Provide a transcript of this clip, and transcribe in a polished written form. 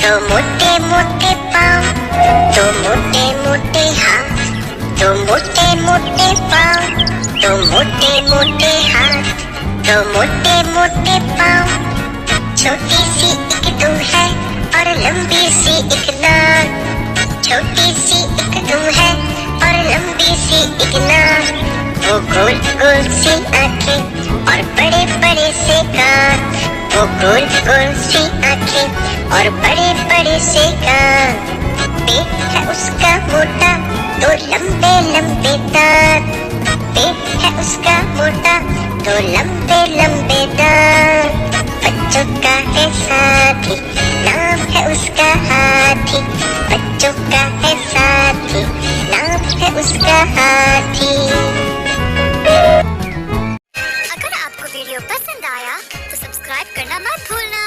तो मोटे मोटे पाँव, तो मोटे मोटे हाथ, तो मोटे मोटे पाँव, तो मोटे मोटे हाथ, तो मोटे मोटे पाँव। छोटी सी एक दुम है और लंबी सी एक नाक, छोटी सी एक दुम है और लंबी सी एक नाक। वो गोल गोल सी आंखें और बड़े बड़े से कान, वो गोल गोल सी आंखें और बड़े बड़े से कान। पेट है उसका मोटा तो लंबे लंबे दांत, पेट है उसका मोटा तो लंबे लंबे दांत। बच्चों का है साथी, नाम है उसका हाथी, बच्चों का है साथी, नाम है उसका हाथी। अगर आपको वीडियो पसंद आया तो सब्सक्राइब करना मत भूलना।